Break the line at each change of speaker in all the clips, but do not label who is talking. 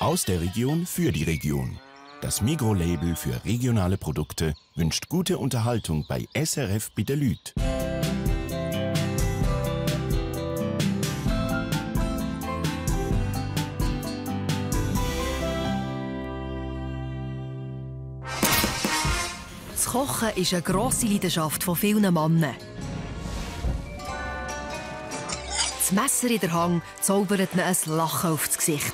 Aus der Region für die Region. Das Migros-Label für regionale Produkte wünscht gute Unterhaltung bei SRF bei den Leuten.
Das Kochen ist eine grosse Leidenschaft von vielen Männern. Das Messer in der Hand zaubert ihnen ein Lachen aufs Gesicht.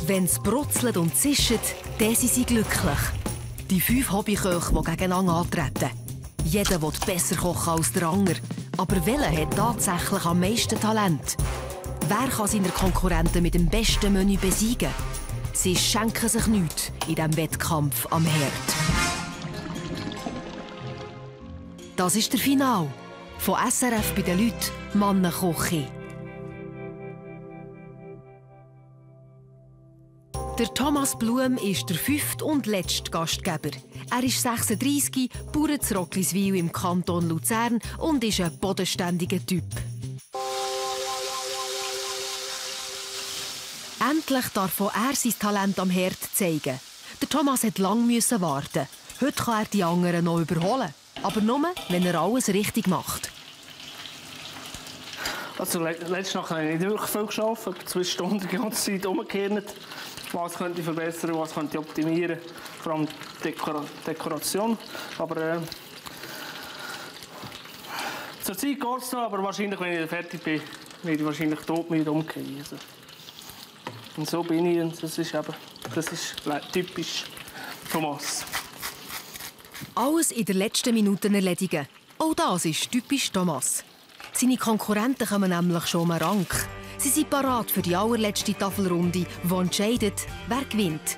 Wenn es brutzelt und zischt, dann sind sie glücklich. Die 5 Hobbyköche, die gegeneinander antreten. Jeder will besser kochen als der andere. Aber welcher hat tatsächlich am meisten Talent? Wer kann seine Konkurrenten mit dem besten Menü besiegen? Sie schenken sich nichts in diesem Wettkampf am Herd. Das ist der Finale von SRF bei den Leuten Mannenkoche. Der Thomas Blum ist der 5. und letzte Gastgeber. Er ist 36, Bauer zu Rockliswil im Kanton Luzern und ist ein bodenständiger Typ. Endlich darf auch er sein Talent am Herd zeigen. Der Thomas musste lange warten. Heute kann er die anderen noch überholen. Aber nur, wenn er alles richtig macht.
Also, letzte Nacht habe ich nicht wirklich viel geschlafen. Etwa 2 Stunden die ganze Zeit umgekehrt. Was könnte ich verbessern, was könnte ich optimieren. Vor allem Dekoration. Aber zur Zeit geht es noch, aber wahrscheinlich, wenn ich fertig bin, werde ich wahrscheinlich todmüde umkehren. Also. Und so bin ich, und das ist typisch Thomas.
Alles in der letzten Minute erledigen. Auch das ist typisch Thomas. Seine Konkurrenten kommen nämlich schon am Rang. Sie sind parat für die allerletzte Tafelrunde, die entscheidet, wer gewinnt.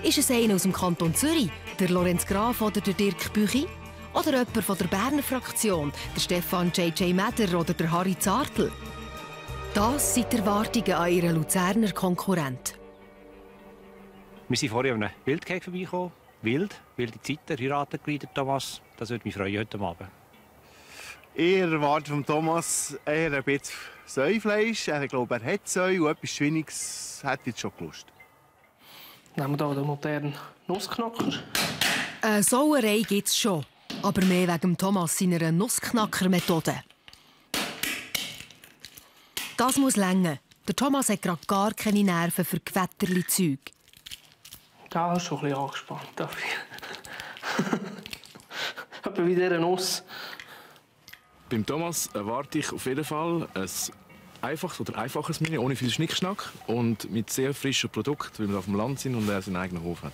Ist es einer aus dem Kanton Zürich, der Lorenz Graf oder der Dirk Büchi? Oder jemand von der Berner Fraktion, der Stefan J.J. Meder oder der Harry Zartl? Das sind die Erwartungen an ihren Luzerner Konkurrent.
Wir sind vorher an einem Wildcake vorbeigekommen. Wilde Zeiten, heiratet Thomas. Das würde mich freuen heute Abend.
Ich erwarte von Thomas eher ein bisschen Säufleisch. Ich glaube, er hat Säu und etwas Schwinniges hat jetzt schon gelust.
Nehmen wir hier den modernen Nussknacker.
Eine Sauerei gibt es schon, aber mehr wegen Thomas seiner Nussknacker-Methode. Das muss länger. Der Thomas hat gerade gar keine Nerven für Gewetterli-Zeug.
Da ist schon ein bisschen angespannt. Etwa wie dieser Nuss.
Beim Thomas erwarte ich auf jeden Fall ein einfaches Menü, ohne viel Schnickschnack und mit sehr frischen Produkten, weil wir auf dem Land sind und er seinen eigenen Hof hat.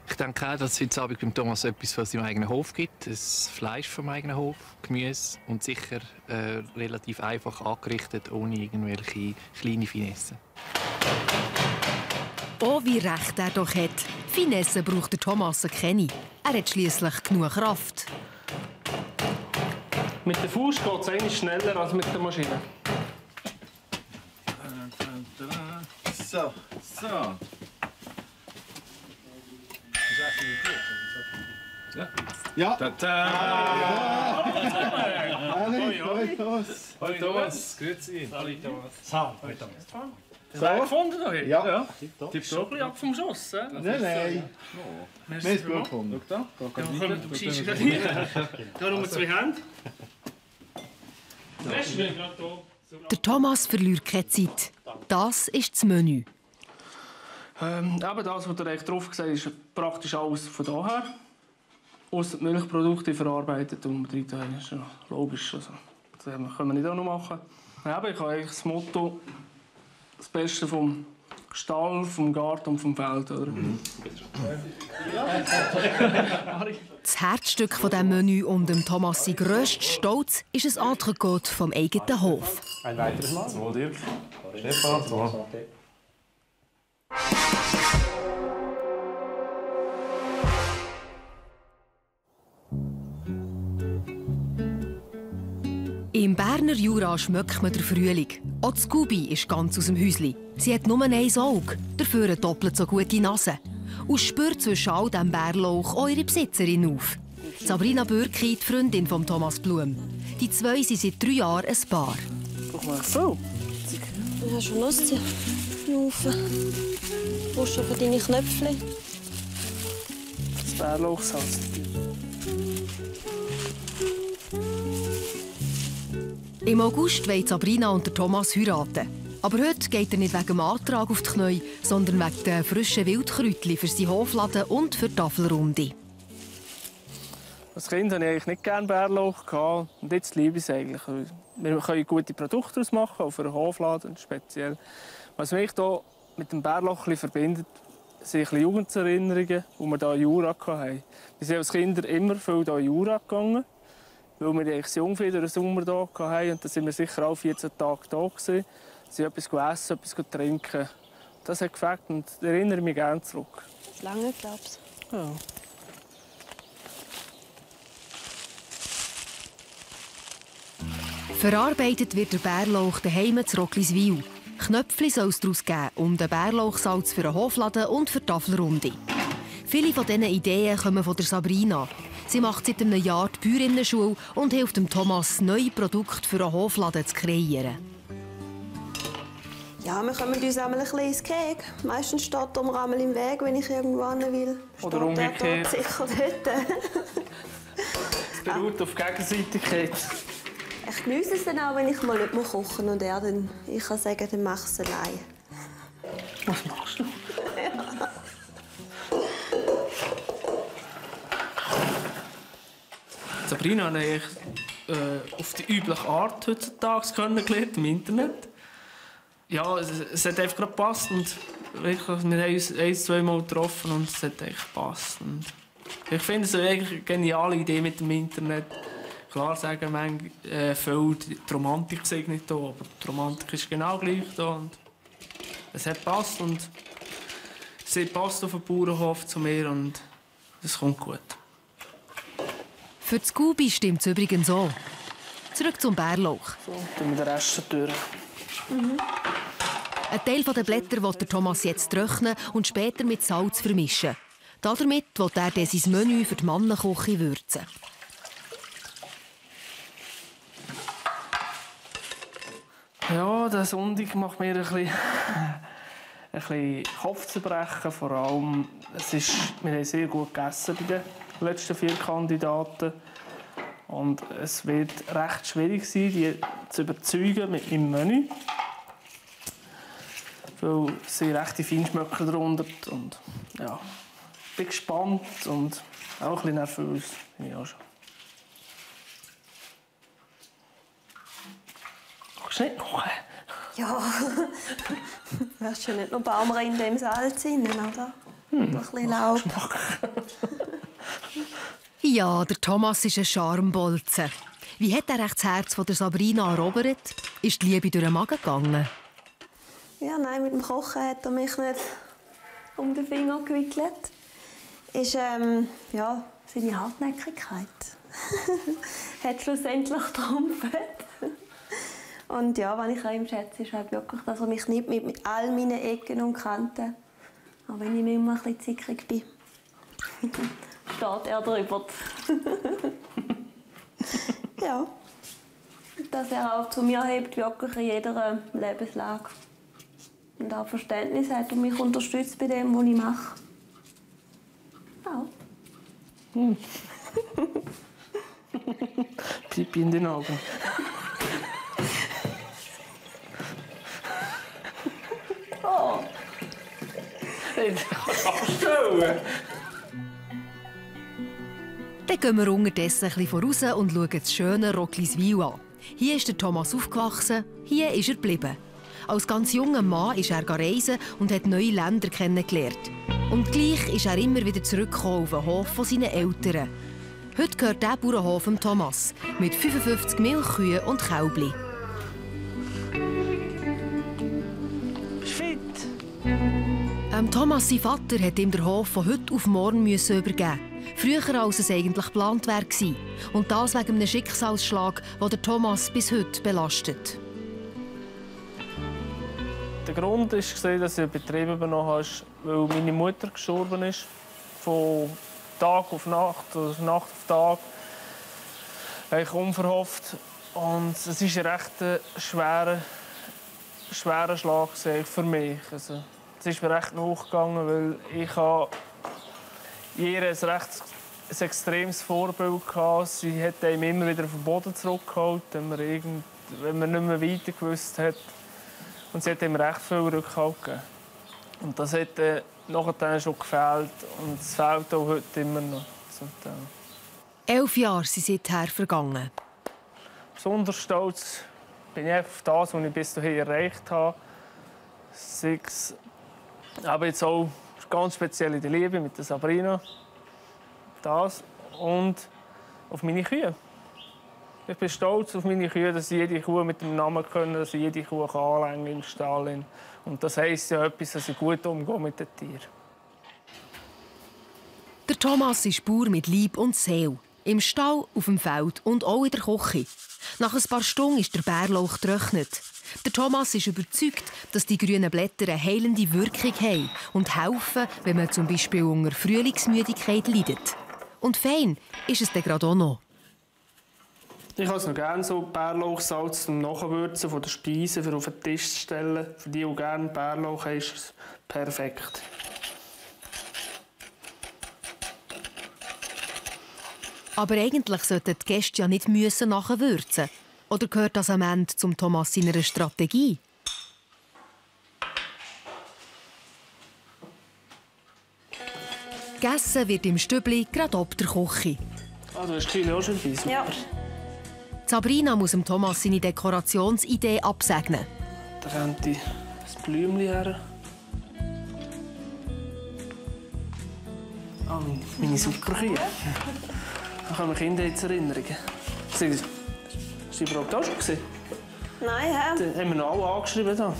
Ich denke auch, dass es heute Abend beim Thomas etwas von seinem eigenen Hof gibt. Das Fleisch vom eigenen Hof, Gemüse und sicher relativ einfach angerichtet, ohne irgendwelche kleine Finessen.
Oh, wie recht er doch hat. Finesse braucht der Thomas keine. Er hat schliesslich genug Kraft.
Mit der Faust geht es eigentlich schneller als mit der Maschine.
So. Ja.
Hallo Thomas, grüezi.
Hallo Thomas.
Hallo Thomas.
Hast du gefunden hier?
Ja.
Tippst du auch ein bisschen ab vom Schuss?
Nein. Wir haben es gut gefunden.
Ja, komm, du schießt gerade hier. Da haben wir 2 Hände.
Der Thomas verliert keine Zeit. Das ist das Menü.
Eben das, was direkt drauf gesagt ist praktisch alles von daher. Ausser die Milchprodukte verarbeitet und drin ist ja logisch. Also, das können wir nicht auch noch machen. Eben, ich habe eigentlich das Motto, das Beste vom Stall, vom Garten und vom Feld. Oder?
Das Herzstück von diesem Menü und dem Thomas sein grösster Stolz ist ein Entrecote vom eigenen Hof.
Ein weiteres Mal. Wohl Dirk. Stefan. So.
Im Berner Jura schmeckt man den Frühling. Auch die Scooby ist ganz aus dem Häuschen. Sie hat nur ein Auge, dafür eine doppelt so gute Nase. Und spürt zwischen all diesem Bärlauch eure Besitzerin auf. Sabrina Bürki, die Freundin von Thomas Blum. Die zwei sind seit 3 Jahren ein Paar.
Braucht man viel?
Ja, schon Lust. Haufen. Du brauchst schon für deine Knöpfchen.
Das Bärlauchsalz.
Im August wollen Sabrina und Thomas heiraten. Aber heute geht er nicht wegen dem Antrag auf die Knie, sondern wegen der frischen Wildkräutchen für seinen Hofladen und für die Tafelrunde.
Als Kind hatte ich eigentlich nicht gerne Bärlauch. Und jetzt liebe ich es eigentlich. Wir können gute Produkte daraus machen, auch für einen Hofladen speziell. Was mich hier mit dem Bärlauch verbindet, sind Jugenderinnerungen, die wir hier in Jura hatten. Wir sind als Kinder immer viel hier in Jura gegangen, weil wir eigentlich Jungvieh durch den Sommer hier hatten. Und dann sind wir sicher auch 14 Tage da gewesen. Sie haben etwas essen, etwas trinken. Das hat gefällt und ich erinnere mich gerne zurück.
Lange, glaubst
du? Ja.
Verarbeitet wird der Bärlauch daheim zu Rockliswil. Knöpfli soll es daraus geben und ein Bärlauchsalz für einen Hofladen und für die Tafelrunde. Viele von diesen Ideen kommen von der Sabrina. Sie macht seit einem Jahr die Bäuerinnenschule und hilft dem Thomas, neue Produkte für einen Hofladen zu kreieren.
Ja, wir kommen uns einmal ein bisschen ins Gehege. Meistens steht er mir einmal im Weg, wenn ich irgendwo hin will.
Oder umgekehrt.
Sicher dort.
Es beruht auf Gegenseitigkeit.
Ich genieße es dann auch, wenn ich mal nicht kochen muss und er dann, ich kann sagen, dann mache ich es allein.
Was machst du?
Ja.
Sabrina habe ich auf die übliche Art heutzutage kennengelernt im Internet. Ja, es hat einfach gepasst und wirklich, wir haben uns 1-2 Mal getroffen und es hat echt gepasst. Und ich finde es eigentlich eine geniale Idee mit dem Internet. Klar sagen manchmal viel, die Romantik sei nicht da, aber die Romantik ist genau gleich da. Und es hat gepasst und sie passt auf den Bauernhof zu mir und es kommt gut.
Für das Scooby stimmt es übrigens auch. Zurück zum Bärlauch.
So, dann mit der Rest durch.
Ein Teil der Blätter will der Thomas jetzt trocknen und später mit Salz vermischen. Damit will er dann sein Menü für die Mannenküche würzen.
Ja, der Sonntag macht mir ein bisschen Kopfzerbrechen. Vor allem, wir haben sehr gut gegessen bei den letzten 4 Kandidaten. Und es wird recht schwierig sein, die zu überzeugen mit meinem Menü. Weil es sind rechte Feinschmecker darunter. Und ja, ich bin gespannt und auch ein bisschen nervös. Bin ich auch schon. Kannst du nicht kochen?
Ja, du hast ja nicht noch Baumrind in dem Salz drin, oder? Ein bisschen Laub.
Ja, der Thomas ist ein Charmbolzen. Wie hat er das Herz von der Sabrina erobert? Ist die Liebe durch den Magen gegangen?
Ja, nein, mit dem Kochen hat er mich nicht um den Finger gewickelt. Ist seine Hartnäckigkeit. Hat schlussendlich getroffen. Und ja, was ich an ihm schätze, ist halt wirklich, dass er mich nicht mit all meinen Ecken und Kanten, auch wenn ich immer ein bisschen zickig bin, steht er drüber. Ja. Dass er auch zu mir hebt, wirklich in jeder Lebenslage. Und auch Verständnis hat und mich unterstützt bei dem, was ich mache. Ja.
Pipi in den Augen.
Oh.
Ich kann abstellen.
Dann gehen wir unterdessen ein bisschen voraus und schauen das schöne Rockliswil an. Hier ist der Thomas aufgewachsen, hier ist er geblieben. Als ganz junger Mann ist er reisen und hat neue Länder kennengelernt. Und gleich ist er immer wieder zurückgekommen auf den Hof von seinen Eltern. Heute gehört dieser Bauernhof dem Thomas, mit 55 Milchkühen und Kälbli.
Bist du fit?
Thomas, sein Vater, hat ihm den Hof von heute auf morgen übergeben. Früher, als es eigentlich geplant war. Und das wegen einem Schicksalsschlag, der Thomas bis heute belastet.
Der Grund war, dass ich einen Betrieb übernommen habe, weil meine Mutter gestorben ist von Tag auf Nacht oder Nacht auf Tag. Eigentlich unverhofft. Und es ist ein recht schwerer Schlag für mich. Also, es ist mir recht nachgegangen, weil ich habe ihr ein extremes Vorbild gehabt. Sie hat ihn immer wieder auf den Boden zurückgeholt, wenn man nicht mehr weiter gewusst hat. Und sie hat ihm recht viel Rückhalt gegeben. Und das hat nachher schon gefehlt und es fehlt auch heute immer noch.
11 Jahre sind seither vergangen.
Besonders stolz bin ich auf das, was ich bis dahin erreicht habe. Aber jetzt auch ganz speziell in der Liebe mit der Sabrina. Das und auf meine Kühe. Ich bin stolz auf meine Kühe, dass sie jede Kuh mit dem Namen können, dass sie jede Kuh anlängen im Stall. Und das heisst ja etwas, dass ich gut umgehe mit den Tieren.
Der Thomas ist Bauer mit Leib und Seele. Im Stall, auf dem Feld und auch in der Küche. Nach ein paar Stunden ist der Bärlauch getrocknet. Der Thomas ist überzeugt, dass die grünen Blätter eine heilende Wirkung haben und helfen, wenn man zum Beispiel unter Frühlingsmüdigkeit leidet. Und fein ist es dann gerade auch noch.
Ich habe es noch gerne so Bärlauchsalz zum Nachwürzen von der Speise für auf den Tisch zu stellen. Für die, die gerne Bärlauch haben, ist es perfekt.
Aber eigentlich sollten die Gäste ja nicht nachwürzen. Oder gehört das am Ende zum Thomas seiner Strategie? Gegessen wird im Stübli gerade ob der Küche.
Ah, du hast die Chili auch schon dabei?
Ja.
Sabrina muss dem Thomas seine Dekorationsidee absegnen.
Da kommt das Blümchen her. Ah, meine Superkühe. Da kommen Kinder jetzt Erinnerungen. Hast du sie überhaupt auch schon gesehen?
Nein, ja.
Die haben wir noch alle angeschrieben. Da.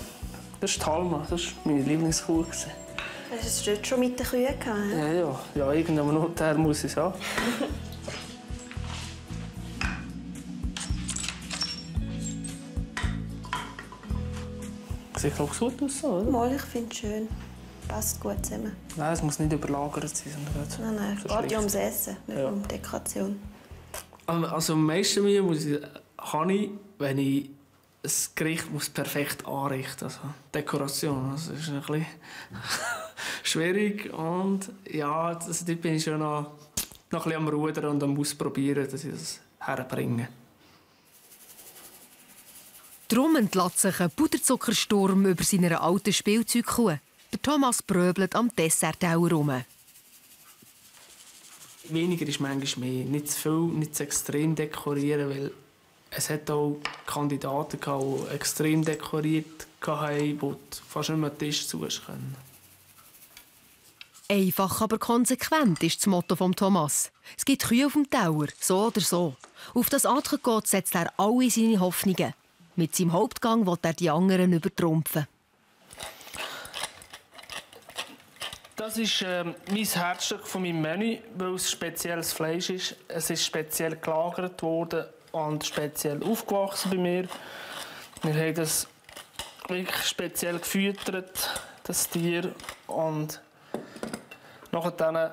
Das ist Talma, das war meine Lieblingskuh.
Hast du es dort schon mit den Kühen gehabt?
Ja, irgendwann noch muss ich es haben. Sieht glaube ich gut aus, oder?
Mal, ich finde es schön. Passt gut zusammen.
Nein, es muss nicht überlagert sein.
Nein, es geht ja ums Essen, nicht um die Dekoration.
Also am meisten Mühe habe ich, wenn ich ein Gericht muss perfekt anrichten muss. Also Dekoration, das ist ein bisschen schwierig. Und ja, dort bin ich schon noch ein bisschen am Rudern und am Ausprobieren, dass ich das herbringe.
Darum entlässt sich ein Puderzuckersturm über seine alten Spielzeugkuh. Der Thomas bröbelt am Dessertteller herum.
Weniger ist manchmal mehr. Nicht zu viel, nicht zu extrem dekorieren, weil es hat auch Kandidaten gehabt, die extrem dekoriert haben, die fast nicht mehr den Tisch zu können.
Einfach, aber konsequent ist das Motto von Thomas. Es gibt Kühe auf dem Teller, so oder so. Auf das Entrecôte setzt er alle seine Hoffnungen. Mit seinem Hauptgang will er die anderen übertrumpfen.
Das ist mein Herzstück von meinem Menü, weil es spezielles Fleisch ist. Es ist speziell gelagert worden und speziell aufgewachsen bei mir. Wir haben das wirklich speziell gefüttert, das Tier, und nachher dann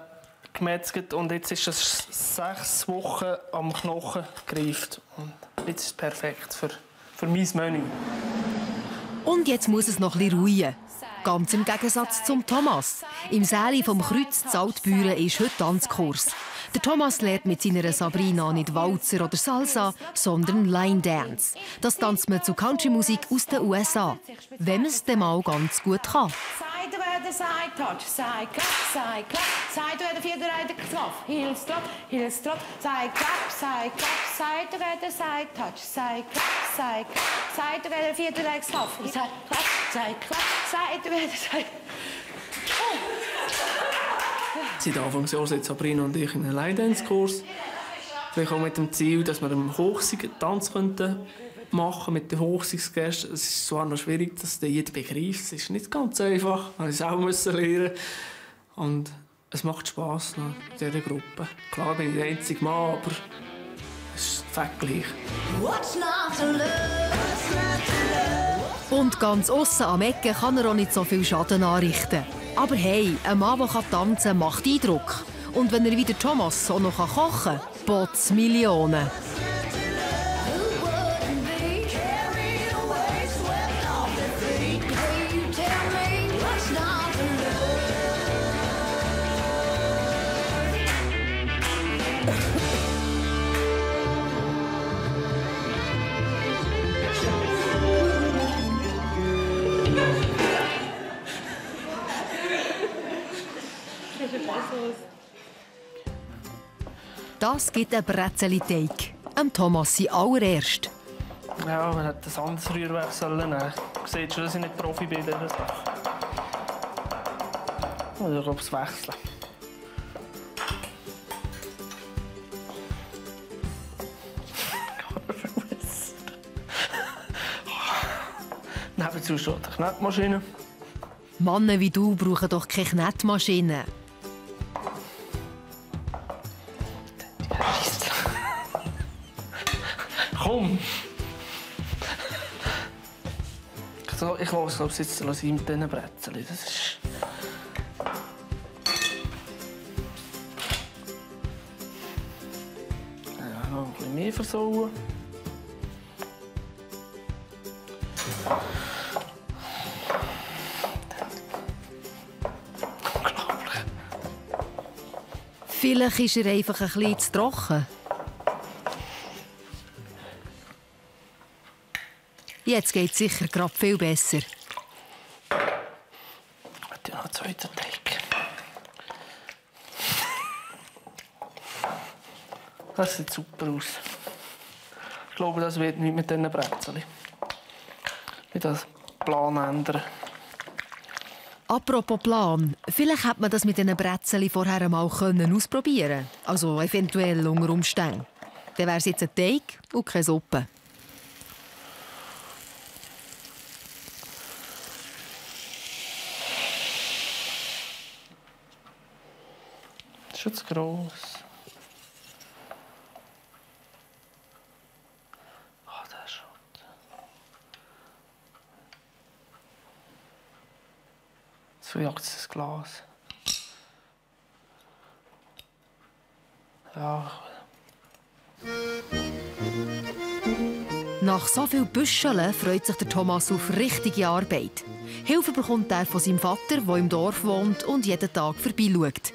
gemetzelt. Und jetzt ist es 6 Wochen am Knochen gereift. Und jetzt ist es perfekt für mein Menü.
Und jetzt muss es noch ein bisschen ruhen. Ganz im Gegensatz zum Thomas. Im Säli vom Kreuz in Altbüren ist heute Tanzkurs. Der Thomas lernt mit seiner Sabrina nicht Walzer oder Salsa, sondern Line Dance. Das tanzt man zu Country-Musik aus den USA. Wenn man es dann mal ganz gut kann.
Side to the side touch, side clap, side clap, side to the vierde rijden knaf, heels trot, side clap, side to the side touch, side clap, side to the vierde rijden knaf, side clap, side to the side.
Seit Anfangsjahr sind Sabrina und ich in einem Line-Dance-Kurs. Vielleicht auch mit dem Ziel, dass wir einen hochsigen Tanz machen mit den Hochsigsgästen. Es ist zwar noch schwierig, dass jeder begreift. Es ist nicht ganz einfach. Ich musste es auch lernen. Und es macht Spass in dieser Gruppe. Klar bin ich der einzige Mann, aber es ist fast gleich.
Und ganz aussen am Ecke kann er auch nicht so viel Schaden anrichten. Aber hey, ein Mann, der tanzen kann, macht Eindruck. Und wenn er wie der Thomas auch noch kochen kann, bot's Millionen. Das gibt einen Brezeliteig. Thomas sein allererst.
Ja, man hätte ein anderes Rührwerk sollen nehmen. Du siehst schon, dass ich nicht Profi bin in dieser Sache. Ich glaube, es wechseln. Nebenzu steht eine Knetmaschine.
Männer wie du brauchen doch keine Knetmaschine.
Komm! Ich lasse es jetzt mit diesen Brezeln. Das ist... Ja, noch ein bisschen mehr versauen. Unglaublich.
Vielleicht ist er einfach ein bisschen zu trocken. Jetzt geht es sicher gerade viel besser.
Ich habe noch einen zweiten Teig. Das sieht super aus. Ich glaube, das wird nicht mit diesen Brezeln. Ich das Plan ändern.
Apropos Plan, vielleicht hätte man das mit diesen Brezeln vorher einmal ausprobieren können. Also eventuell unter Umständen. Dann wäre es jetzt ein Teig und keine Suppe.
Das ist schon zu gross. Ah, der ist schon. So jagt es das Glas. Ja.
Nach so viel Büscheln freut sich der Thomas auf richtige Arbeit. Hilfe bekommt er von seinem Vater, der im Dorf wohnt und jeden Tag vorbeischaut.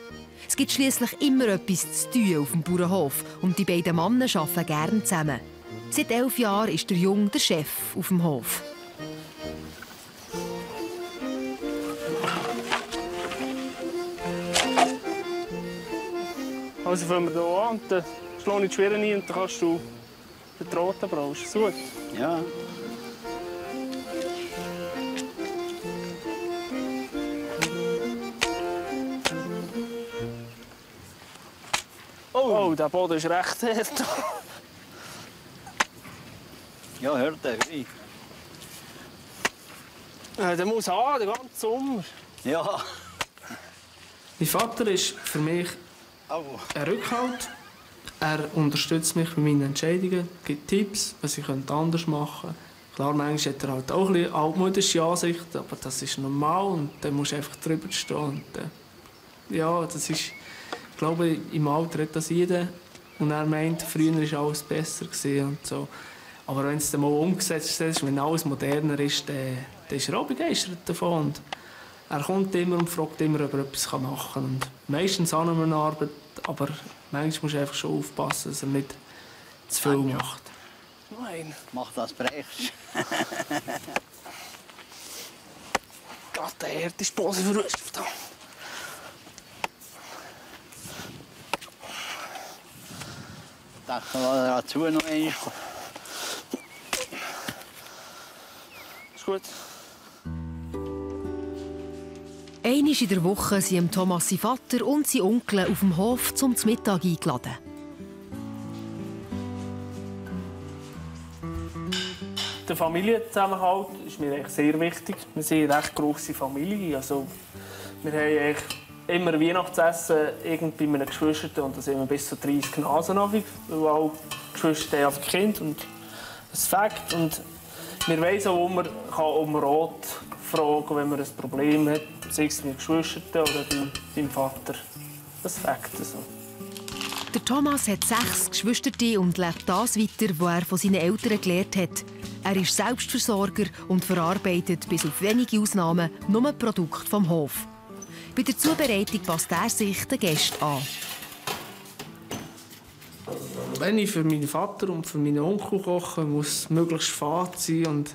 Es gibt schließlich immer etwas zu tun auf dem Bauernhof und die beiden Männer arbeiten gerne zusammen. Seit 11 Jahren ist der Junge der Chef auf dem Hof.
Also fangen wir hier an und dann schlage ich die Schwere rein und dann kannst du den Roten brauchst. Ist gut?
Ja.
Oh, der Boden ist recht hart.
Ja, hört er.
Der muss an, den ganzen Sommer.
Ja.
Mein Vater ist für mich ein Rückhalt. Er unterstützt mich bei meinen Entscheidungen, gibt Tipps, was ich anders machen könnte. Klar, manchmal hat er halt auch ein bisschen altmodische Ansichten, aber das ist normal und dann musst du einfach drüber stehen. Und, ja, das ist, ich glaube, im Alter hat das jeder. Und er meint, früher war alles besser und so. Aber wenn es dann mal umgesetzt ist, wenn alles moderner ist, dann ist er auch begeistert davon. Und er kommt immer und fragt immer, ob er etwas machen kann. Und meistens an einer Arbeit, aber manchmal musst du einfach schon aufpassen, dass er nicht zu viel macht. Nein.
Mach das brechst.
Gott, der Herd ist Pose verrüstet.
Deckel dazu noch einmal.
Ist gut.
Einmal in der Woche sind Thomas sein Vater und sein Onkel auf dem Hof zum Mittag eingeladen.
Der Familienzusammenhalt ist mir echt sehr wichtig. Wir sind eine recht grosse Familie. Also, wir haben eigentlich immer Weihnachtsessen bei meinen Geschwistern und da sind wir bis zu 30 Nasen, weil alle Geschwister haben Kind und es fängt. Und wir wissen auch, wo man um Rat fragen kann, wenn man ein Problem hat, sei es mit Geschwistern oder beim Vater. Das fängt so.
Der Thomas hat 6 Geschwister und lebt das weiter, was er von seinen Eltern gelernt hat. Er ist Selbstversorger und verarbeitet bis auf wenige Ausnahmen nur Produkte vom Hof. Bei der Zubereitung passt er sich den Gästen an.
Wenn ich für meinen Vater und für meinen Onkel koche, muss es möglichst fad sein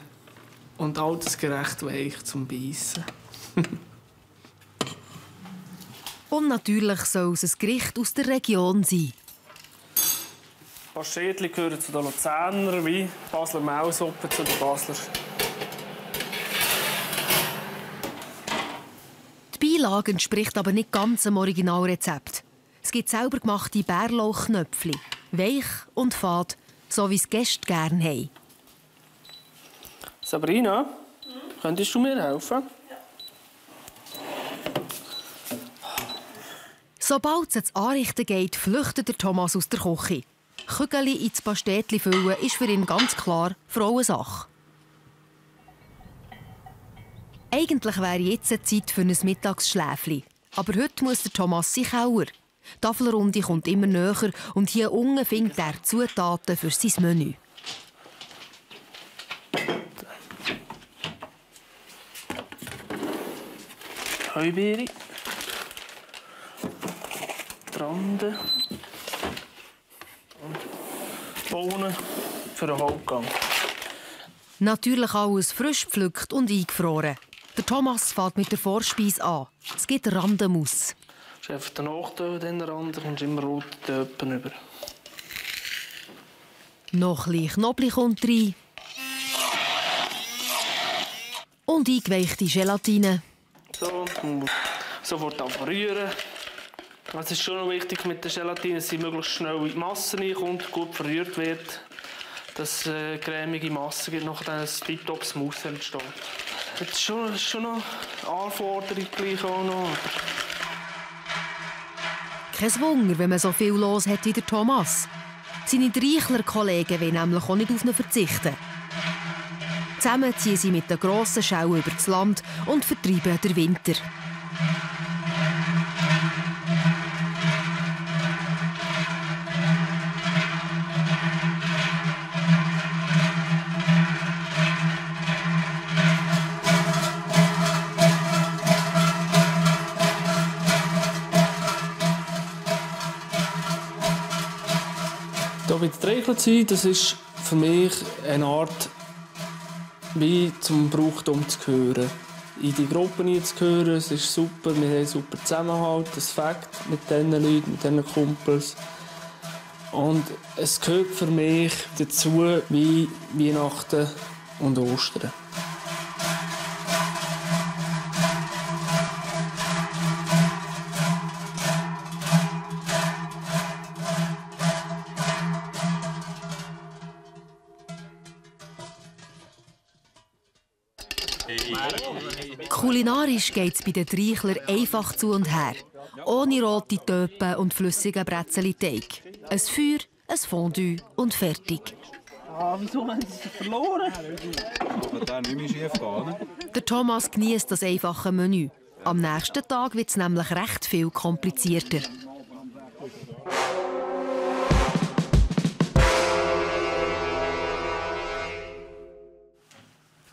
und altersgerecht weich zum Beißen.
Und natürlich soll es ein Gericht aus der Region sein.
Pastetli gehören zu den Luzerner, wie Basler Maulsuppe zu den Basler.
Die Beilage entspricht aber nicht ganz dem Originalrezept. Es gibt selber gemachte Bärlauchknöpfli. Weich und fad, so wie es die Gäste gerne haben.
Sabrina, könntest du mir helfen?
Sobald es ans Anrichten geht, flüchtet der Thomas aus der Küche. Kügeli ins Pastetli füllen ist für ihn ganz klar Frauensache. Eigentlich wäre jetzt eine Zeit für ein Mittagsschläfli. Aber heute muss der Thomas sich kauern. Die Tafelrunde kommt immer näher und hier unten findet er Zutaten für sein Menü.
Heubeere, Rande und Bohnen für den Hauptgang.
Natürlich alles frisch gepflückt und eingefroren. Der Thomas fährt mit der Vorspeise an. Es gibt Randenmus.
Das ist einfach der Nachteil, den Rand, da kommst du immer rote Töpfen über.
Noch ein bisschen Knoblauch kommt rein. Und eingeweichte Gelatine.
So, sofort rühren. Es ist schon noch wichtig mit der Gelatine, dass sie möglichst schnell in die Masse reinkommt, gut verrührt wird, dass cremige Masse gibt, nachdem ein tiptop Smooth entsteht. Das ist schon noch eine Anforderung gleich auch noch.
Kein Wunder, wenn man so viel los hat wie der Thomas. Seine Dreichler-Kollegen wollen nämlich auch nicht auf ihn verzichten. Zusammen ziehen sie mit den grossen Schauen über das Land und vertreiben den Winter.
Hier bei der Dreichlerzeit, das ist für mich eine Art, wie zum Brauchtum zu gehören. In die Gruppen hineinzugehören, es ist super, wir haben einen super Zusammenhalt, das Fakt mit diesen Leuten, mit diesen Kumpels. Und es gehört für mich dazu wie Weihnachten und Ostern.
Kulinarisch geht es bei den Dreichler einfach zu und her. Ohne rote Töpfe und flüssigen Brezeliteig. Ein Feuer, ein Fondue und fertig.
Wieso haben sie verloren? Aber nicht mehr schief gehen.
Der Thomas genießt das einfache Menü. Am nächsten Tag wird es nämlich recht viel komplizierter.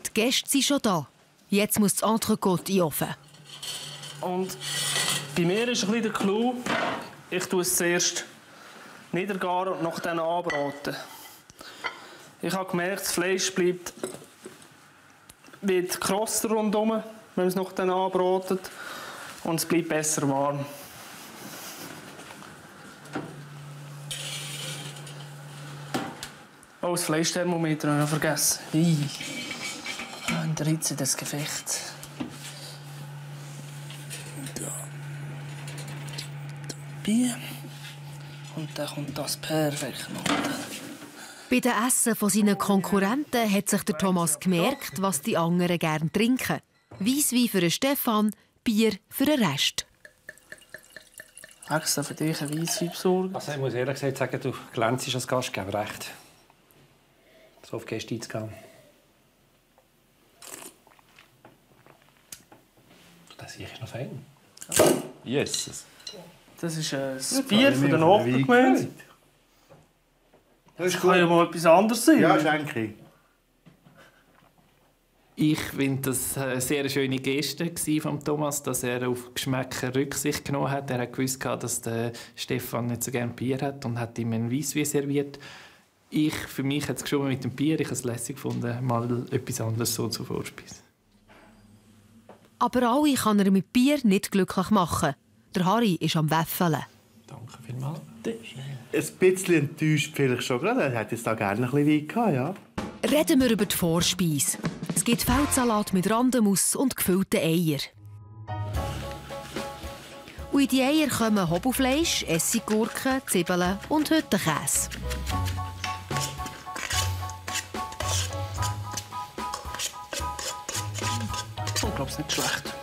Die Gäste sind schon da. Jetzt muss das Entrecôte in den Ofen.
Und bei mir ist ein bisschen der Clou, ich tue es zuerst niedergaren und nachher anbraten. Ich habe gemerkt, das Fleisch wird krosser rundherum, wenn man es nachher anbratet. Und es bleibt besser warm. Oh, das Fleischthermometer habe ich vergessen. In der Hitze des Gefechts. Bier. Und dann kommt das perfekt noch.
Bei den Essen von seinen Konkurrenten hat sich der Thomas gemerkt, was die anderen gerne trinken. Weisswein für den Stefan, Bier für den Rest.
Extra für dich ein Weisswein besorgen?
Also ich muss ehrlich gesagt sagen, du glänzest als Gastgeber recht. So auf Gäste einzugehen. Das sehe ich noch fein.
Jesus.
Das ist das Bier von der Nachbargemeinde. Das kann ja mal etwas anderes sein.
Ja, schenke.
Ich finde das eine sehr schöne Geste von Thomas, dass er auf Geschmäcker Rücksicht genommen hat. Er hat gewusst, dass der Stefan nicht so gerne Bier hat und hat ihm ein Weisswein serviert. Für mich hat es geschoben mit dem Bier. Ich habe es lässig gefunden, mal etwas anderes so zur Vorspeise.
Aber alle kann er mit Bier nicht glücklich machen. Der Harry ist am Wäffeln.
Danke vielmals.
Ein bisschen enttäuscht vielleicht schon gerade. Er hätte es da gerne ein bisschen Wein gehabt, ja.
Reden wir über die Vorspeise. Es gibt Feldsalat mit Randenmus und gefüllten Eier. Und in die Eier kommen Hobelfleisch, Essiggurken, Zwiebeln und Hüttenkäse.
Ich glaube, es ist nicht schlecht.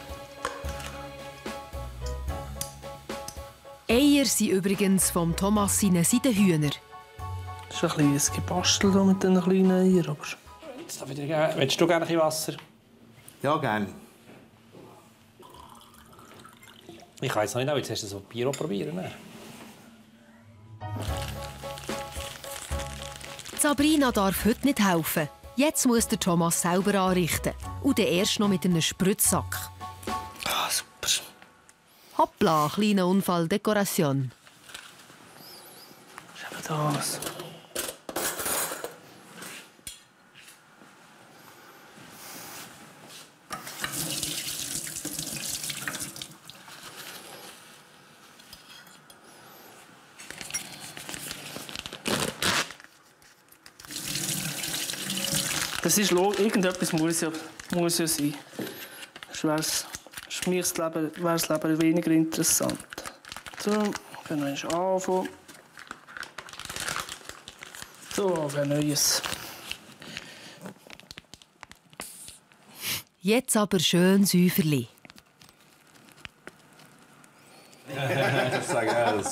Eier sind übrigens vom Thomas seine Seidenhühner.
Das ist ein bisschen gebastelt mit diesen kleinen Eiern.
Willst du gerne ein bisschen Wasser?
Ja, gerne.
Ich weiß noch nicht, jetzt hast du so Bier probieren.
Sabrina darf heute nicht helfen. Jetzt muss der Thomas selber anrichten. Und dann erst noch mit einem Spritzsack.
Ah, super.
Hoppla, kleiner Unfall, Dekoration.
Was ist eben das? Das ist irgendetwas muss ja sein. Sonst wäre das Leben weniger interessant. So, können wir anfangen. So, ein neues.
Jetzt aber schön Säuferli.
Das sage ich.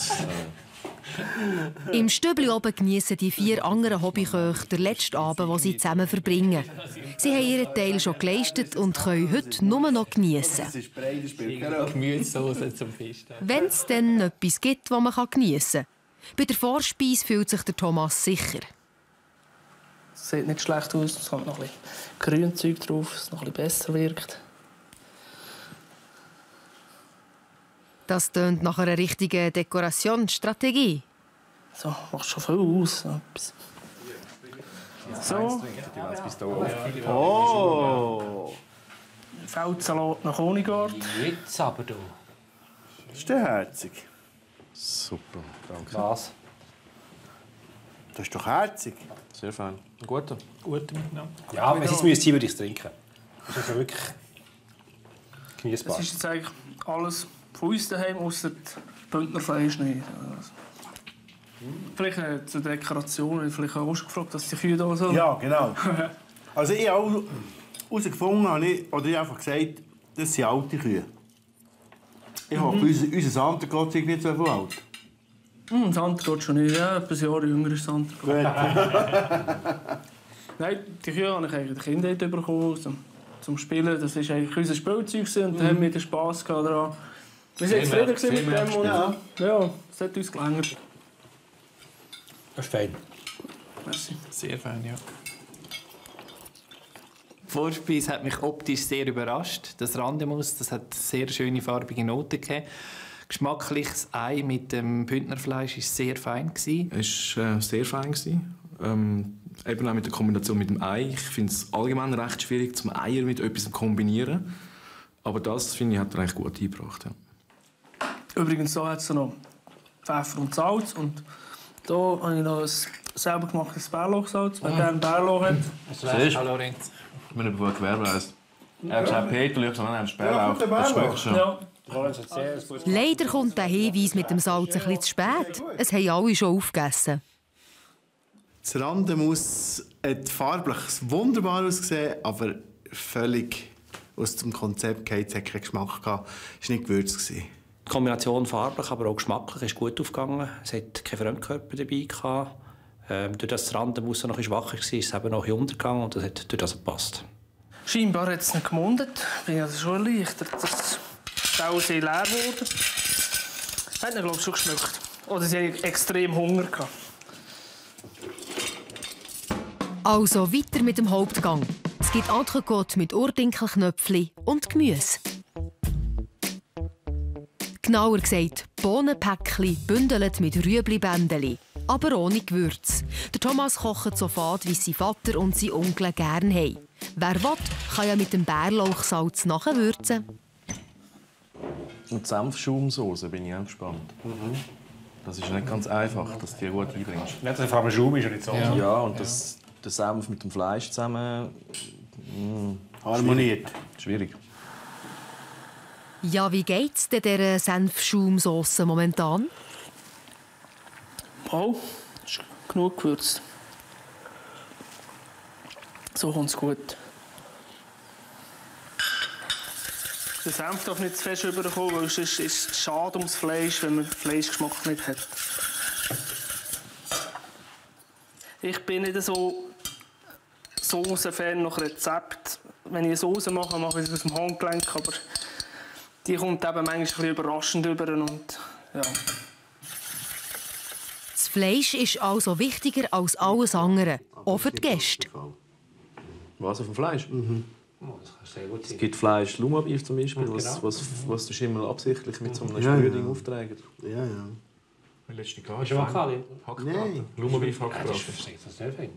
Im Stübli oben geniessen die 4 anderen Hobbyköche den letzten Abend, den sie zusammen verbringen. Sie haben ihren Teil schon geleistet und können heute nur noch geniessen.
Gemüsesoße zum Fisch.
Wenn es dann etwas gibt, das man geniessen kann. Bei der Vorspeise fühlt sich der Thomas sicher.
Es sieht nicht schlecht aus, es kommt noch ein bisschen Grünzeug drauf, dass es noch ein bisschen besser wirkt.
Das tönt nach einer richtigen Dekorationsstrategie.
So, macht schon viel aus. So.
Oh!
Feldsalat nach Honigart.
Jetzt aber du.
Das ist der herzig.
Super, danke.
Was?
Das ist doch herzig.
Sehr fein.
Ein guter.
Guter miteinander.
Ja, wenn es müsste, würde ich es trinken. Das ist ja wirklich genießbar.
Das ist jetzt eigentlich alles von uns daheim, ausser Bündnerfleisch nicht. Vielleicht zur Dekoration, vielleicht auch schon gefragt, dass die Kühe da sind.
Ja, genau. Also ich habe auch herausgefunden, oder ich habe einfach gesagt, das sind alte Kühe. Ich hoffe, unser Santa Gott ist nicht so viel alt.
Santa Gott schon nicht, ja, etwas Jahre jünger ist Santa Gott. Nein, die Kühe habe ich eigentlich in der Kindheit bekommen, zum Spielen. Das war eigentlich unser Spielzeug und da haben wir den Spass daran. Wir waren zufrieden mit dem und ja, das hat uns gelangt.
Das ist fein.
Merci.
Sehr fein, ja. Die Vorspeise hat mich optisch sehr überrascht. Das Randenmus, das hat sehr schöne farbige Noten gegeben. Geschmacklich das Ei mit dem Bündnerfleisch war sehr fein.
Es war sehr fein. Eben auch mit der Kombination mit dem Ei. Ich finde es allgemein recht schwierig, zum Eier mit etwas zu kombinieren. Aber das, finde ich, hat er eigentlich gut eingebracht. Ja.
Übrigens, hier hat es noch Pfeffer und Salz. Und hier habe ich noch ein selber gemachtes Bärlauchsalz, wenn der einen Bärlauch hat.
Siehst du, Lorenz? Ich bin über Gewerbe heisst. Er hat gesagt, Peter, ich habe einen Sperrlauch. Das schmeckt schon.
Ja.
Leider kommt der Hinweis mit dem Salz ein bisschen zu spät. Es haben alle schon aufgegessen.
Das Randenmus hat farblich wunderbar ausgesehen, aber völlig aus dem Konzept gefallen. Es hat keinen Geschmack gehabt. Es war nicht gewürzt.
Die Kombination farblich, aber auch geschmacklich ist gut aufgegangen. Es hat keinen Fremdkörper dabei gehabt. Durch das Randenmus noch schwach war, ist es eben noch untergegangen und das hat durch das gepasst.
Scheinbar hat es nicht gemundet. Ich bin also schon erleichtert, dass der Stausee leer wurde. Hat ihn, glaube ich, schon geschmeckt. Oder sie hatten extrem Hunger gehabt.
Also weiter mit dem Hauptgang. Es gibt Entrecôte mit Urdinkelknöpfli und Gemüse. Genauer gesagt, Bohnenpäckchen bündelt mit Rüebli-Bändeli, aber ohne Gewürz. Der Thomas kocht so fad, wie sein Vater und sein Onkel gerne haben. Wer will, kann ja mit dem Bärlauchsalz nachwürzen.
Und die Senfschaumsoße bin ich auch gespannt. Das ist nicht ganz einfach, dass du die gut einbringst.
Nicht einfach ein Schaum ist ja nicht so.
Ja, und das, der Senf mit dem Fleisch zusammen
harmoniert.
Schwierig.
Ja, wie geht's denn dieser Senfschaumsoße momentan?
Oh, ist genug gewürzt. So kommt es gut. Der Senf darf nicht zu fest rüberkommen, weil sonst ist es schade ums Fleisch, wenn man den Fleischgeschmack nicht hat. Ich bin nicht so Soße-Fan nach Rezept. Wenn ich eine Soße mache, mache ich sie aus dem Handgelenk, aber die kommt eben manchmal ein bisschen überraschend rüber. Und, ja.
Das Fleisch ist also wichtiger als alles andere, auch für die Gäste.
Was, auf dem Fleisch?
Oh, das kann sehr gut sein.
Es gibt Fleisch-Lummerbeef zum Beispiel,
Genau.
was der Schimmel absichtlich mit so einem Sprühding aufträgt.
Ja, ja.
Letzte
Hast du Avocado?
Nein.
Lummerbeef
Das
Hackbraten.
ist sehr fein.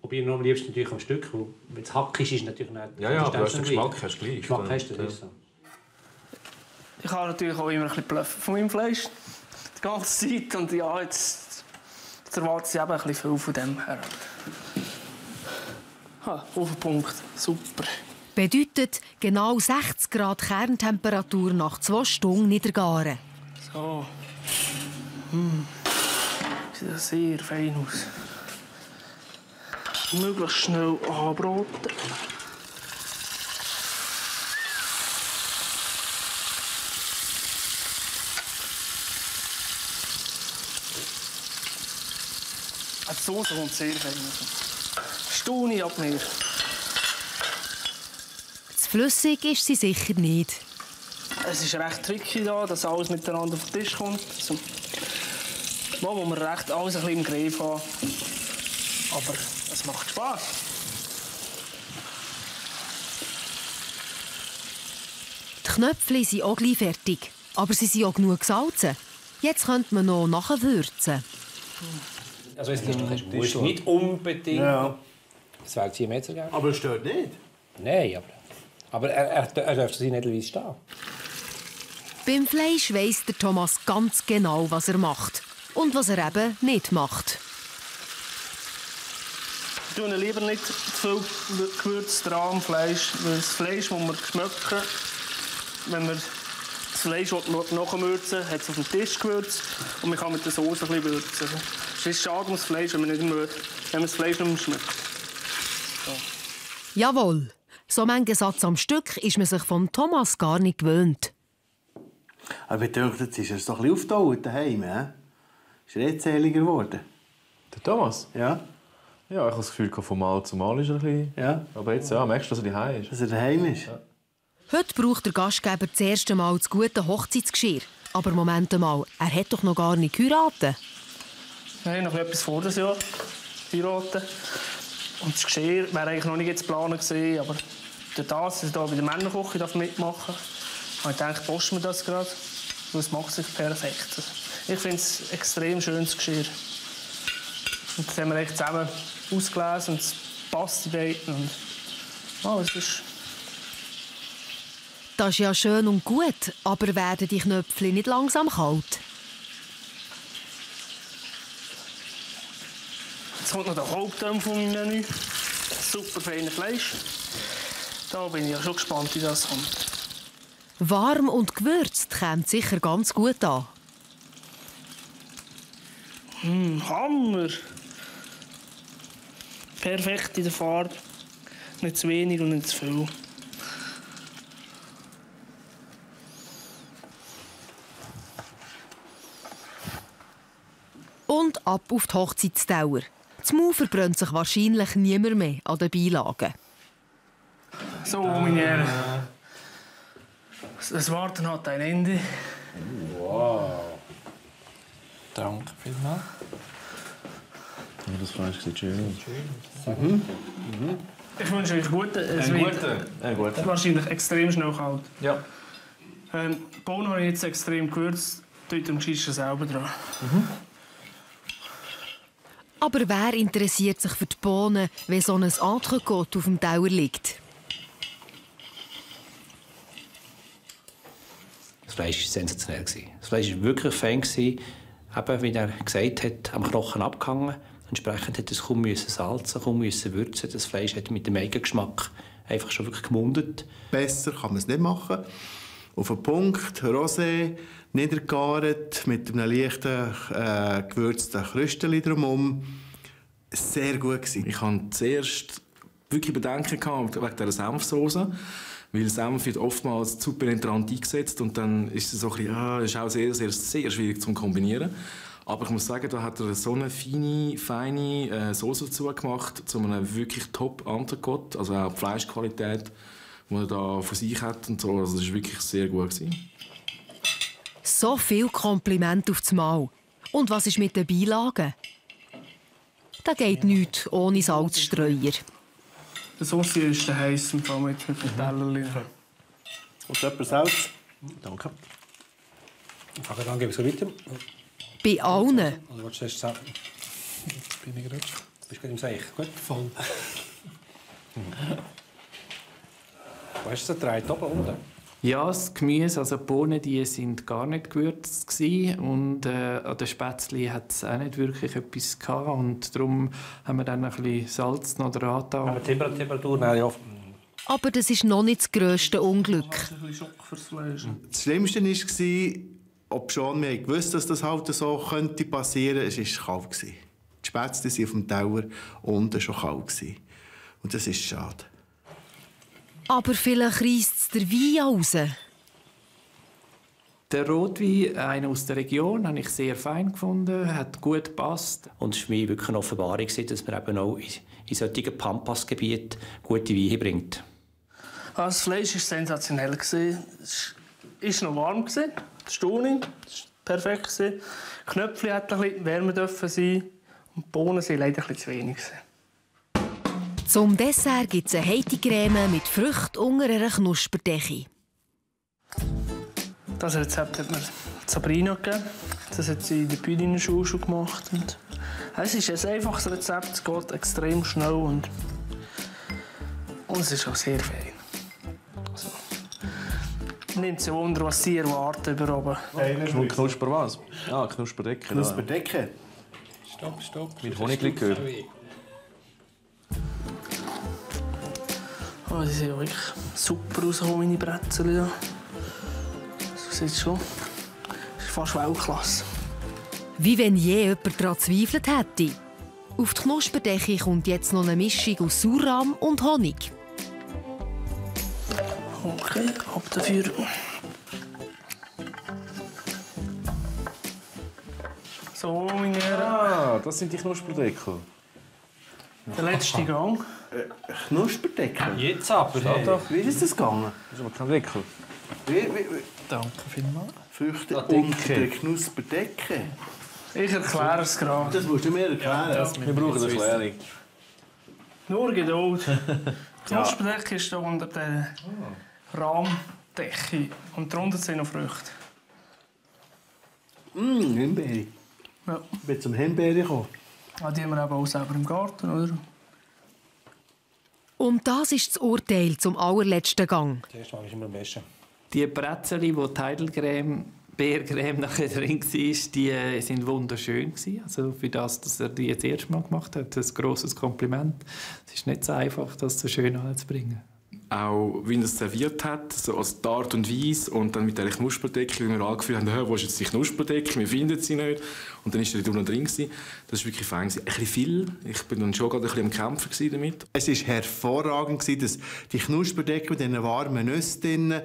Wobei am liebsten natürlich am Stück, weil wenn es hackig ist, natürlich nicht.
Ja, aber du hast den Geschmack hast du gleich.
Geschmack hast du, das ist so.
Ich habe natürlich auch immer ein bisschen bluffen von meinem Fleisch. Die ganze Zeit. Und ja, jetzt erwarte ich eben ein bisschen viel von dem her. Auf den Punkt. Super.
Bedeutet genau 60 Grad Kerntemperatur nach 2 Stunden niedergaren.
So. Sieht das sehr fein aus. Möglichst schnell anbraten. Die Soße kommt sehr fein raus. Staune ab mir.
Zu flüssig ist sie sicher nicht.
Es ist recht tricky da, dass alles miteinander auf den Tisch kommt. Also, mal, wo wir recht alles ein bisschen im Griff haben. Aber es macht Spass.
Die Knöpfchen sind auch gleich fertig, aber sie sind auch genug gesalzen. Jetzt könnte man noch nachwürzen.
Also es ist nicht unbedingt.
Ja.
Das wäre 10 Meter gerne.
Aber es stört nicht.
Nein, aber er darf sich nicht stehen.
Beim Fleisch weiss der Thomas ganz genau, was er macht und was er eben nicht macht.
Ich tue lieber nicht zu viel Gewürz dran am Fleisch, weil das Fleisch, das wir schmecken, wenn wir das Fleisch nachwürzen, hat es auf dem Tisch Gewürz und man kann mit der Soße ein bisschen würzen. Es ist schade um das Fleisch, wenn man das Fleisch nicht mehr schmeckt. So.
Jawohl, so manchen Satz am Stück ist man sich vom Thomas gar nicht gewöhnt.
Aber ich denke, jetzt ist es doch ein bisschen aufgetaucht daheim. Ist er redseliger geworden?
Der Thomas?
Ja.
Ja, ich habe das Gefühl, von Mal zu Mal ist er ein bisschen...
Ja.
Aber jetzt ja, merkst du, dass er daheim ist.
Dass er daheim ist? Ja.
Heute braucht der Gastgeber das erste Mal das gute Hochzeitsgeschirr. Aber Moment mal, er hat doch noch gar nicht geheiratet.
Wir haben noch etwas vor das Jahr. Heiraten. Und das Geschirr wäre eigentlich noch nicht jetzt geplant gewesen, aber durch das, dass ich hier bei der Männerküche mitmachen darf, habe ich gedacht, posten wir das gerade. Und es macht sich perfekt. Ich finde es ein extrem schönes Geschirr. Und das haben wir echt zusammen ausgelesen und es passt in beiden. Und es ist...
Das ist ja schön und gut, aber werden die Knöpfchen nicht langsam kalt?
Jetzt kommt noch der Hauptteil von meinem Menü. Super feines Fleisch. Da bin ich ja schon gespannt, wie das kommt.
Warm und gewürzt kommt sicher ganz gut an.
Hammer! Perfekt in der Farbe. Nicht zu wenig und nicht zu viel.
Und ab auf die Hochzeitsdauer. Das Maul verbrennt sich wahrscheinlich niemand mehr an den Beilagen.
So, meine Herren. Das Warten hat ein Ende.
Wow.
Danke vielmals.
Ja, das Fleisch sieht schön aus.
Ich wünsche euch guten. Es wird wahrscheinlich extrem schnell kalt.
Ja.
Bohnen habe ich jetzt extrem gewürzt. Tut dem Geschirr selber dran.
Aber wer interessiert sich für die Bohnen, wenn so ein Entrecôte auf dem Teller liegt?
Das Fleisch war sensationell. Das Fleisch war wirklich fein. Eben, wie er gesagt hat, am Knochen abgehangen. Entsprechend hat es kaum salzen, kaum würzen. Das Fleisch hat mit dem Eigengeschmack einfach schon wirklich gemundet.
Besser kann man es nicht machen. Auf den Punkt, Rosé, niedergegart, mit einem leichten gewürzten Krüstchen drumherum. Sehr gut gewesen.
Ich hatte zuerst wirklich Bedenken wegen dieser Senfsoße. Weil Senf wird oftmals zu penetrant eingesetzt und dann ist es so ein bisschen, ist auch sehr, sehr, sehr schwierig zu kombinieren. Aber ich muss sagen, da hat er so eine feine Soße dazu gemacht, zu einem wirklich Top-Entrecôte, also auch die Fleischqualität, die er da von sich hat und so. Also das war wirklich sehr gut gewesen.
So viel Kompliment auf das Mal. Und was ist mit den Beilagen? Da geht nichts ohne Salzstreuer.
Der Sauce ist der heiß im Fall mit dem Tellerchen.
Und jemand Salz? Danke.
Okay, dann gebe ich es weiter.
Bei allen.
Also, willst du zuerst sagen? Jetzt bin ich gerade. Du bist gerade im Seich. Gut? Voll. Wo hast du es gedreht? Oben, unten?
Ja, das Gemüse, also die Bohnen, die sind gar nicht gewürzt gewesen. Und an den Spätzli hat es auch nicht wirklich etwas gehabt. Und darum haben wir dann ein bisschen Salz noch dran getan.
Aber die Temperatur, nein, ja.
Aber das ist noch nicht das grösste Unglück.
Das ist ein bisschen Schock fürs Fleisch.
Das Schlimmste war, obschon wir gewusst, dass das halt so könnte passieren, es war kalt. Die Spätzle waren auf dem Teller unten schon kalt. Und das ist schade.
Aber vielleicht reisst es der Wein raus.
Der Rotwein, einer aus der Region, habe ich sehr fein gefunden, hat gut gepasst.
Und es war für mich wirklich eine Offenbarung, dass man eben auch in solchen Pampas-Gebieten gute Weine bringt.
Das Fleisch war sensationell. Es war noch warm. Die Stauning war perfekt. Die Knöpfchen hätten ein bisschen wärmer sein. Und die Bohnen waren leider ein bisschen zu wenig.
Zum Dessert gibt es eine heite Creme mit Früchten unter einer Knusperdecke.
Das Rezept hat mir Sabrina gegeben. Das hat sie in der Bühnenschule schon gemacht. Und es ist ein einfaches Rezept, es geht extrem schnell und es ist auch sehr fein. Also, nimmt sie Wunder, was sie erwarten über oben.
Knusper was? Ah, Knusperdecke.
Knusperdecke?
Stopp.
Mit Honiglikör.
Oh, die sehen wirklich super aus, meine Brezel. Ja. Das sieht schon. Das ist fast Weltklasse.
Wie wenn je jemand daran gezweifelt hätte. Auf die Knusperdecke kommt jetzt noch eine Mischung aus Sauerrahm und Honig.
Okay, ab dafür. So, meine Herren.
Ah, das sind die Knusperdeckel.
Der letzte Gang.
Knusperdeckel?
Jetzt aber.
Wie ist das gegangen?
Das ist aber kein Deckel.
Danke vielmals.
Früchte unter der Knusperdecke.
Ich erkläre es gerade.
Das musst du mir erklären.
Wir brauchen eine Erklärung.
Nur Geduld. Die Knusperdecke ist hier unter der Rahmdecke. Und darunter sind noch Früchte.
Himbeere.
Ja.
Ich bin zum Himbeere gekommen.
Ja, die haben wir eben auch selber im Garten, oder?
Und das ist das Urteil zum allerletzten Gang.
Das Mal ist immer am besten.
Die Brezel, die die Heidelcreme, Beercreme nachher drin war, die sind wunderschön gewesen. Also für das, dass er die das erste Mal gemacht hat, ein grosses Kompliment. Es ist nicht so einfach, das so schön anzubringen.
Auch wie er es serviert hat, so als die Art und Weise und dann mit dieser Knusperdecke, wie wir alle gefühlt haben, wo ist jetzt die Knusperdecke, wir finden sie nicht. Und dann war er da drin. Das war wirklich fein. Ein bisschen viel. Ich war dann schon gerade ein bisschen am Kämpfen damit.
Es war hervorragend, dass die Knusperdecke mit diesen warmen Nüssen drin,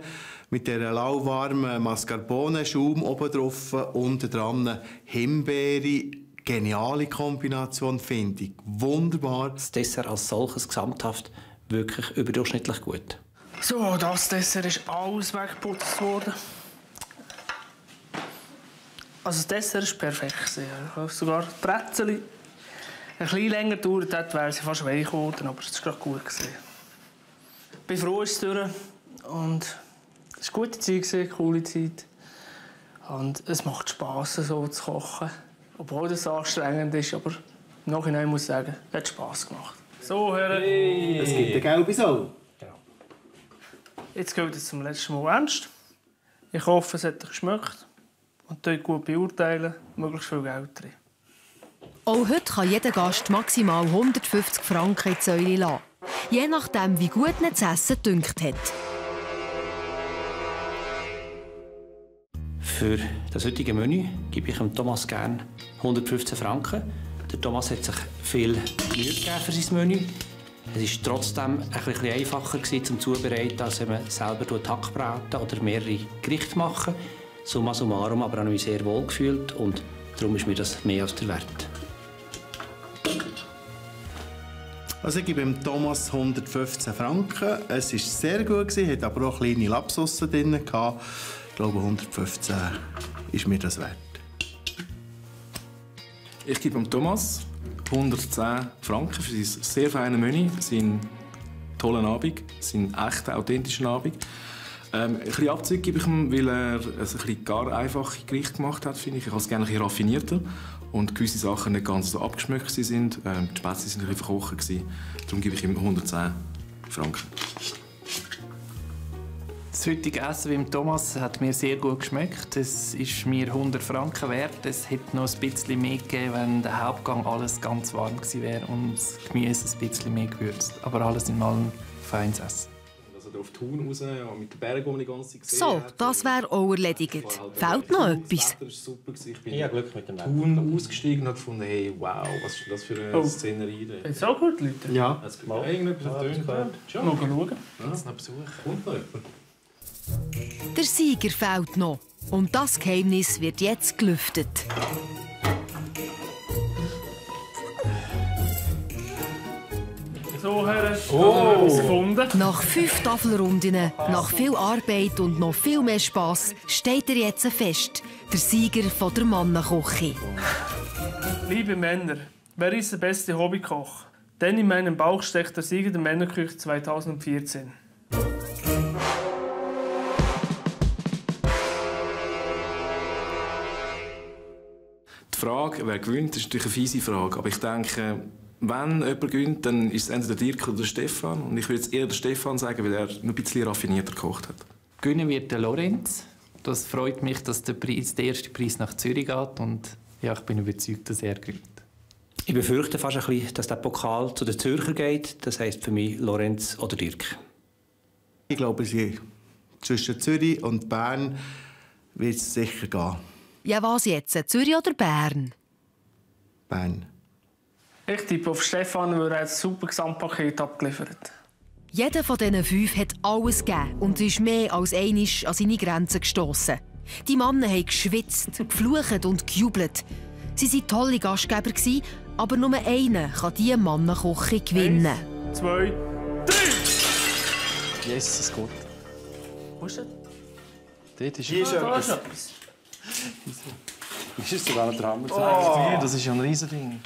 mit dieser lauwarmen Mascarpone-Schaum oben drauf, unten dran Himbeere. Geniale Kombination, finde ich. Wunderbar.
Das Dessert als solches gesamthaft wirklich überdurchschnittlich gut.
So, das Dessert ist alles weggeputzt worden. Also das Dessert war perfekt. Sogar die Brezel ein bisschen länger gedauert hat, wäre sie fast weich geworden, aber es war gerade gut. Ich bin froh, dass es durch. Und es war eine gute Zeit, eine coole Zeit. Und es macht Spass, so zu kochen. Obwohl das anstrengend ist, aber im Nachhinein muss ich sagen, es hat Spass gemacht. So, Herren.
Hey. Es gibt eine gelbe Sau.
Genau. Jetzt geht es zum letzten Mal ernst. Ich hoffe, es hat euch geschmeckt. Und dort gut beurteilen, möglichst viel Geld drin.
Auch heute kann jeder Gast maximal 150 Franken in die Säule lassen. Je nachdem, wie gut ihn das Essen gedünkt hat.
Für das heutige Menü gebe ich dem Thomas gerne 115 Franken. Der Thomas hat sich viel Mühe gegeben für sein Menü. Es war trotzdem ein bisschen einfacher zum Zubereiten, als wenn man selber Hackbraten oder mehrere Gerichte machen. Summa summarum aber auch mich sehr wohl gefühlt und darum ist mir das mehr als der Wert.
Also ich gebe dem Thomas 115 Franken. Es war sehr gut, hat aber auch kleine Lapsussen drin. Ich glaube, 115 ist mir das wert.
Ich gebe dem Thomas 110 Franken für sein sehr feines Menü, seinen tollen Abend, seinen echten, authentischen Abend. Ein bisschen Abzug gebe ich ihm, weil er ein bisschen gar einfache Gericht gemacht hat, finde ich. Ich habe es gerne ein bisschen raffinierter und gewisse Sachen nicht ganz so abgeschmeckt sind. Die Spätzle waren ein bisschen verkocht. Darum gebe ich ihm 110 Franken.
Das heutige Essen beim Thomas hat mir sehr gut geschmeckt. Es ist mir 100 Franken wert. Es hätte noch ein bisschen mehr gegeben, wenn der Hauptgang alles ganz warm gewesen wäre und das Gemüse ein bisschen mehr gewürzt. Aber alles in allem feines Essen.
Also auf die Huhn raus, mit den Bergen, die man die ganze Zeit gesehen
So,
hat.
das wäre auch erledigt. Fehlt noch etwas?
Das war super. Ich bin
Ja, Glück mit dem Wetter.
Huhn ausgestiegen und habe gefunden, hey, wow, was ist das für eine Szenerie?
Ist auch gut, Leute?
Ja.
Irgendetwas auf den
Mal schauen.
Jetzt noch Besuch. Kommt noch jemand?
Der Sieger fehlt noch. Und das Geheimnis wird jetzt gelüftet.
So, Herren, was gefunden.
Nach 5 Tafelrunden, nach viel Arbeit und noch viel mehr Spass steht er jetzt fest. Der Sieger von der Mannenküche.
Liebe Männer, wer ist der beste Hobbykoch? Denn in meinem Bauch steckt der Sieger der Männerküche 2014.
Die Frage, wer gewinnt, ist natürlich eine fiese Frage. Aber ich denke, wenn jemand gewinnt, dann ist es entweder der Dirk oder der Stefan. Und ich würde jetzt eher der Stefan sagen, weil er noch ein bisschen raffinierter gekocht hat.
Gewinnen wird der Lorenz. Das freut mich, dass der erste Preis nach Zürich geht. Und ja, ich bin überzeugt, dass er gewinnt.
Ich befürchte fast ein bisschen, dass der Pokal zu den Zürcher geht. Das heisst für mich Lorenz oder Dirk.
Ich glaube, zwischen Zürich und Bern wird es sicher gehen.
Ja, was jetzt? Zürich oder Bern?
Bern.
Ich tippe auf Stefan, weil er ein super Gesamtpaket abgeliefert.
Jeder von diesen 5 hat alles gegeben und ist mehr als einmal an seine Grenzen gestossen. Die Männer haben geschwitzt, geflucht und gejubelt. Sie waren tolle Gastgeber, aber nur einer kann diese Mannenküche gewinnen.
1, 2, 3!
Yes, es geht.
Wo ist das?
Dort ist
Da ist etwas.
Ist es sogar noch der Hammer?
Oh, das ist ja ein Riesending.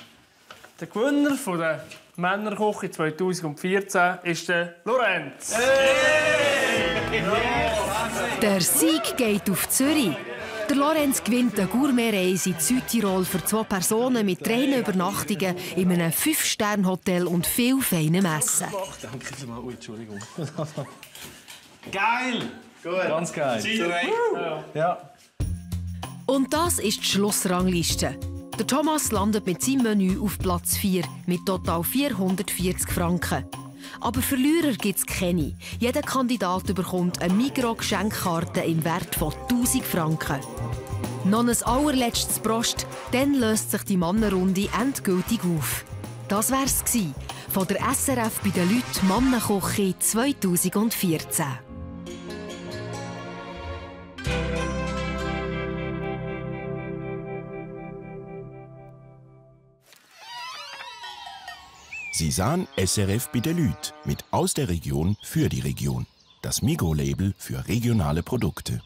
Der Gewinner von der Männerküche 2014 ist der Lorenz.
Der Sieg geht auf Zürich. Der Lorenz gewinnt eine Gourmet-Reise in Südtirol für 2 Personen mit 3 Übernachtungen in einem 5-Sterne-Hotel und viel feinem Essen.
Danke vielmals. Ui, Entschuldigung.
Geil!
Gut.
Ganz geil. Ja.
Und das ist die Schlussrangliste. Der Thomas landet mit seinem Menü auf Platz 4 mit total 440 Franken. Aber Verlierer gibt es keine. Jeder Kandidat bekommt eine Migros-Geschenkkarte im Wert von 1000 Franken. Noch ein allerletztes Prost, dann löst sich die Mannenrunde endgültig auf. Das wär's gsi von der SRF bei den Leuten Mannenküche 2014.
Sie sahen SRF bei den Leuten mit aus der Region für die Region. Das Migros-Label für regionale Produkte.